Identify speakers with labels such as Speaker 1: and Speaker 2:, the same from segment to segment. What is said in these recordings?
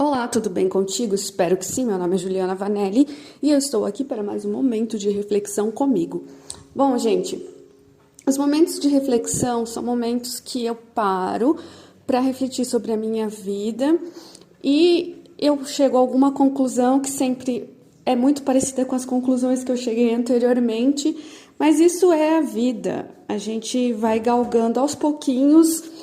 Speaker 1: Olá, tudo bem contigo? Espero que sim. Meu nome é Juliana Vanelli e eu estou aqui para mais um momento de reflexão comigo. Bom, gente, os momentos de reflexão são momentos que eu paro para refletir sobre a minha vida e eu chego a alguma conclusão que sempre é muito parecida com as conclusões que eu cheguei anteriormente, mas isso é a vida. A gente vai galgando aos pouquinhos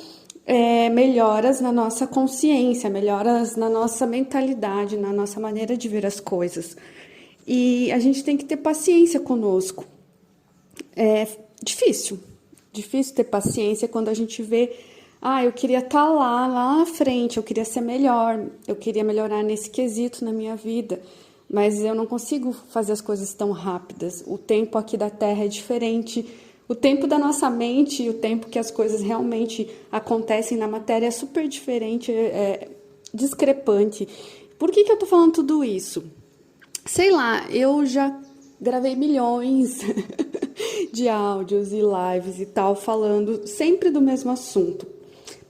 Speaker 1: melhoras na nossa consciência, melhoras na nossa mentalidade, na nossa maneira de ver as coisas. E a gente tem que ter paciência conosco. É difícil ter paciência quando a gente vê, eu queria estar lá na frente, eu queria ser melhor, eu queria melhorar nesse quesito na minha vida, mas eu não consigo fazer as coisas tão rápidas. O tempo aqui da Terra é diferente. O tempo da nossa mente e o tempo que as coisas realmente acontecem na matéria é super diferente, é discrepante. Por que eu tô falando tudo isso? Sei lá, eu já gravei milhões de áudios e lives e tal, falando sempre do mesmo assunto.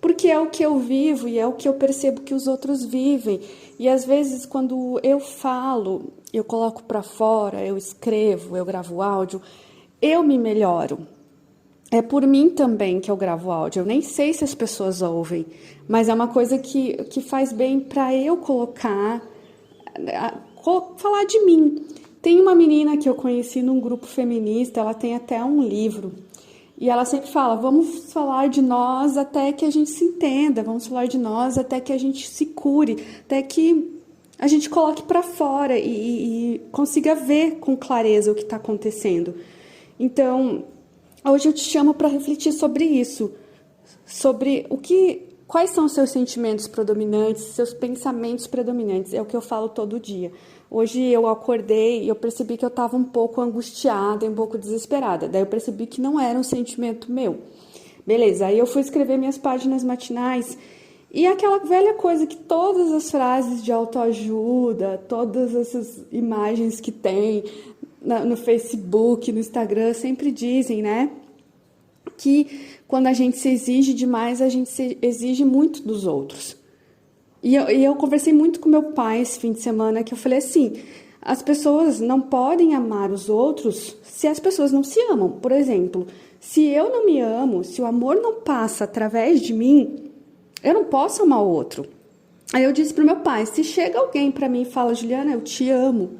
Speaker 1: Porque é o que eu vivo e é o que eu percebo que os outros vivem. E às vezes quando eu falo, eu coloco pra fora, eu escrevo, eu gravo áudio, eu me melhoro. É por mim também que eu gravo áudio. Eu nem sei se as pessoas ouvem, mas é uma coisa que faz bem para eu falar de mim. Tem uma menina que eu conheci num grupo feminista, ela tem até um livro, e ela sempre fala, vamos falar de nós até que a gente se entenda, vamos falar de nós até que a gente se cure, até que a gente coloque para fora e consiga ver com clareza o que está acontecendo. Então, hoje eu te chamo para refletir sobre isso, sobre quais são os seus sentimentos predominantes, seus pensamentos predominantes, é o que eu falo todo dia. Hoje eu acordei e eu percebi que eu estava um pouco angustiada, um pouco desesperada, daí eu percebi que não era um sentimento meu. Beleza, aí eu fui escrever minhas páginas matinais e aquela velha coisa que todas as frases de autoajuda, todas essas imagens que tem no Facebook, no Instagram, sempre dizem, né? Que quando a gente se exige demais, a gente se exige muito dos outros. E eu conversei muito com meu pai esse fim de semana, que eu falei assim, as pessoas não podem amar os outros se as pessoas não se amam. Por exemplo, se eu não me amo, se o amor não passa através de mim, eu não posso amar o outro. Aí eu disse pro meu pai, se chega alguém para mim e fala, Juliana, eu te amo,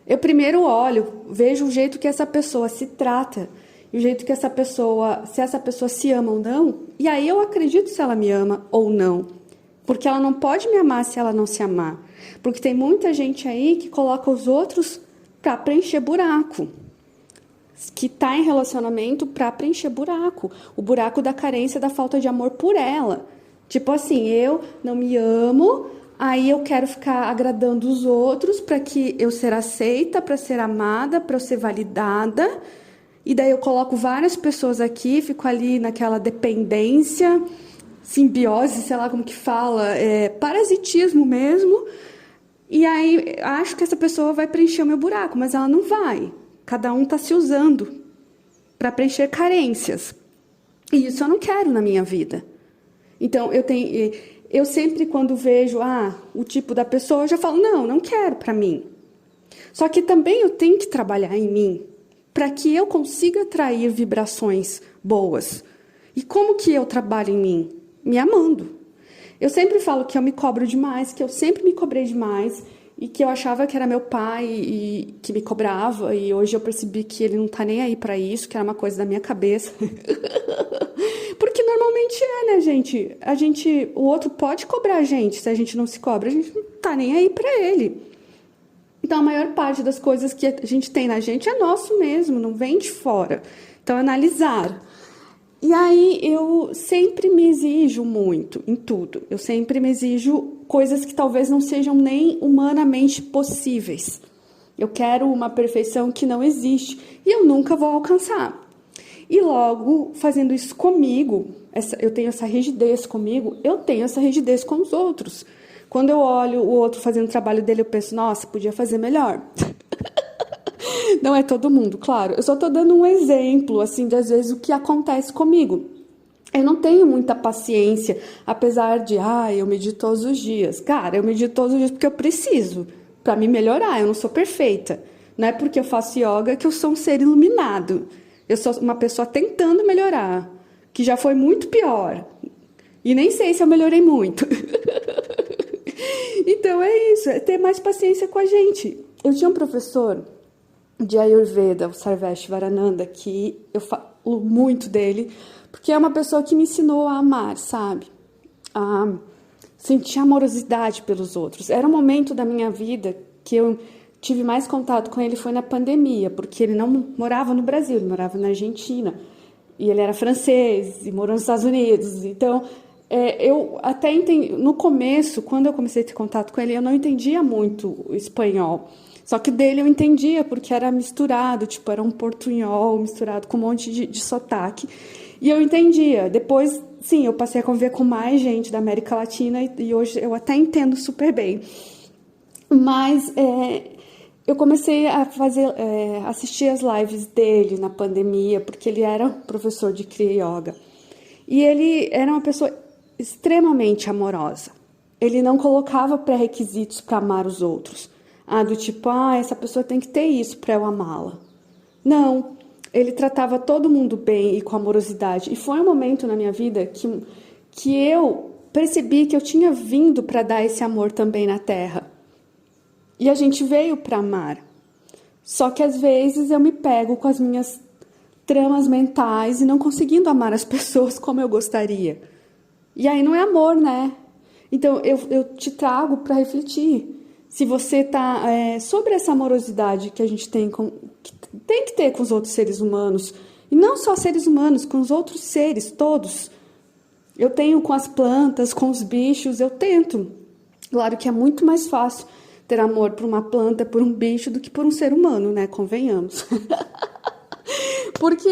Speaker 1: eu primeiro olho, vejo o jeito que essa pessoa se trata, e o jeito que essa pessoa, se essa pessoa se ama ou não, e aí eu acredito se ela me ama ou não. Porque ela não pode me amar se ela não se amar. Porque tem muita gente aí que coloca os outros para preencher buraco. Que tá em relacionamento para preencher buraco. O buraco da carência, da falta de amor por ela. Tipo assim, eu não me amo, aí eu quero ficar agradando os outros para que eu ser aceita, para ser amada, para eu ser validada. E daí eu coloco várias pessoas aqui, fico ali naquela dependência, simbiose, sei lá como que fala, parasitismo mesmo. E aí acho que essa pessoa vai preencher o meu buraco, mas ela não vai. Cada um tá se usando para preencher carências. E isso eu não quero na minha vida. Então eu sempre quando vejo o tipo da pessoa, eu já falo, não quero para mim. Só que também eu tenho que trabalhar em mim para que eu consiga atrair vibrações boas. E como que eu trabalho em mim? Me amando. Eu sempre falo que eu me cobro demais, que eu sempre me cobrei demais e que eu achava que era meu pai e que me cobrava, e hoje eu percebi que ele não tá nem aí pra isso, que era uma coisa da minha cabeça. Porque normalmente né, gente? O outro pode cobrar a gente, se a gente não se cobra, a gente não tá nem aí pra ele. Então a maior parte das coisas que a gente tem na gente é nosso mesmo, não vem de fora. Então analisar. E aí eu sempre me exijo muito em tudo. Eu sempre me exijo coisas que talvez não sejam nem humanamente possíveis. Eu quero uma perfeição que não existe e eu nunca vou alcançar. E logo, fazendo isso comigo, eu tenho essa rigidez comigo, eu tenho essa rigidez com os outros. Quando eu olho o outro fazendo o trabalho dele, eu penso, nossa, podia fazer melhor. Não é todo mundo, claro. Eu só tô dando um exemplo, assim, de às vezes o que acontece comigo. Eu não tenho muita paciência, apesar de, eu medito todos os dias. Cara, eu medito todos os dias porque eu preciso, para me melhorar, eu não sou perfeita. Não é porque eu faço yoga que eu sou um ser iluminado. Eu sou uma pessoa tentando melhorar, que já foi muito pior. E nem sei se eu melhorei muito. Então é isso, é ter mais paciência com a gente. Eu tinha um professor de Ayurveda, o Sarvesh Varananda, que eu falo muito dele, porque é uma pessoa que me ensinou a amar, sabe? A sentir amorosidade pelos outros. Era um momento da minha vida que eu tive mais contato com ele, foi na pandemia, porque ele não morava no Brasil, ele morava na Argentina. E ele era francês e morou nos Estados Unidos. Então, eu até entendi, no começo, quando eu comecei a ter contato com ele, eu não entendia muito o espanhol. Só que dele eu entendia, porque era misturado, tipo, era um portunhol misturado com um monte de sotaque. E eu entendia. Depois, sim, eu passei a conviver com mais gente da América Latina e hoje eu até entendo super bem. Mas eu comecei a assistir as lives dele na pandemia, porque ele era professor de Kriya Yoga. E ele era uma pessoa extremamente amorosa. Ele não colocava pré-requisitos para amar os outros. Do tipo, essa pessoa tem que ter isso para eu amá-la. Não, ele tratava todo mundo bem e com amorosidade. E foi um momento na minha vida que eu percebi que eu tinha vindo para dar esse amor também na Terra. E a gente veio para amar. Só que às vezes eu me pego com as minhas tramas mentais e não conseguindo amar as pessoas como eu gostaria. E aí não é amor, né? Então eu te trago para refletir. Se você está sobre essa amorosidade que a gente tem que ter com os outros seres humanos, e não só seres humanos, com os outros seres todos. Eu tenho com as plantas, com os bichos, eu tento. Claro que é muito mais fácil ter amor por uma planta, por um bicho, do que por um ser humano, né? Convenhamos. Porque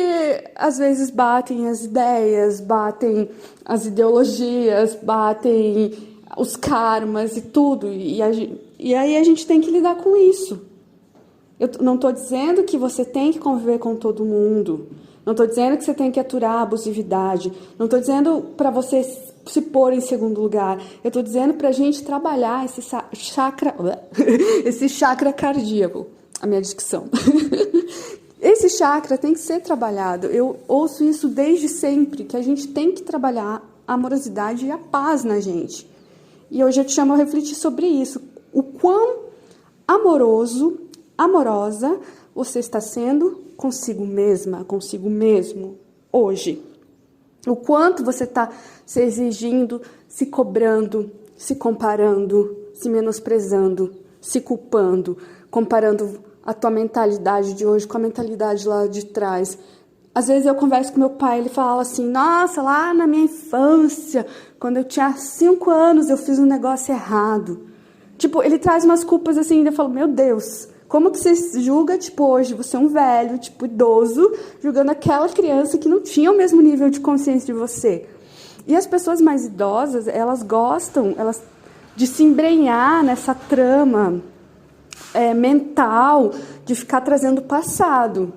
Speaker 1: às vezes batem as ideias, batem as ideologias, batem os karmas e tudo. E aí a gente tem que lidar com isso. Eu não estou dizendo que você tem que conviver com todo mundo. Não estou dizendo que você tem que aturar a abusividade. Não estou dizendo para você se pôr em segundo lugar. Eu estou dizendo para a gente trabalhar esse chakra cardíaco. A minha dicção. Esse chakra tem que ser trabalhado. Eu ouço isso desde sempre, que a gente tem que trabalhar a amorosidade e a paz na gente. E hoje eu te chamo a refletir sobre isso. O quão amorosa você está sendo consigo mesma, consigo mesmo, hoje. O quanto você está se exigindo, se cobrando, se comparando, se menosprezando, se culpando, comparando a tua mentalidade de hoje com a mentalidade lá de trás. Às vezes eu converso com meu pai, ele fala assim, nossa, lá na minha infância, quando eu tinha 5 anos, eu fiz um negócio errado. Tipo, ele traz umas culpas assim, e eu falo, meu Deus, como que você julga, tipo, hoje, você é um velho, tipo, idoso, julgando aquela criança que não tinha o mesmo nível de consciência de você. E as pessoas mais idosas, elas gostam de se embrenhar nessa trama mental, de ficar trazendo o passado.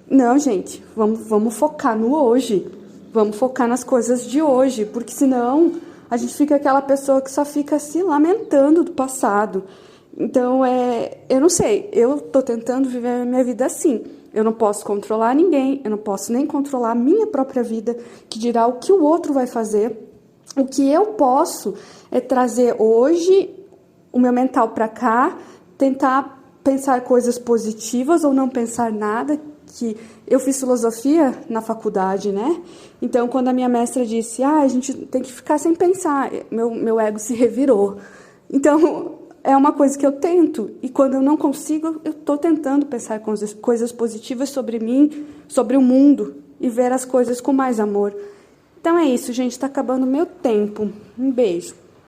Speaker 1: Não, gente, vamos focar no hoje. Vamos focar nas coisas de hoje, porque senão a gente fica aquela pessoa que só fica se lamentando do passado. Então, eu não sei, eu estou tentando viver a minha vida assim. Eu não posso controlar ninguém, eu não posso nem controlar a minha própria vida, que dirá o que o outro vai fazer. O que eu posso é trazer hoje o meu mental para cá, tentar pensar coisas positivas ou não pensar nada, que eu fiz filosofia na faculdade, né? Então, quando a minha mestra disse, a gente tem que ficar sem pensar, meu ego se revirou. Então, é uma coisa que eu tento, e quando eu não consigo, eu estou tentando pensar coisas positivas sobre mim, sobre o mundo, e ver as coisas com mais amor. Então é isso, gente, está acabando o meu tempo. Um beijo.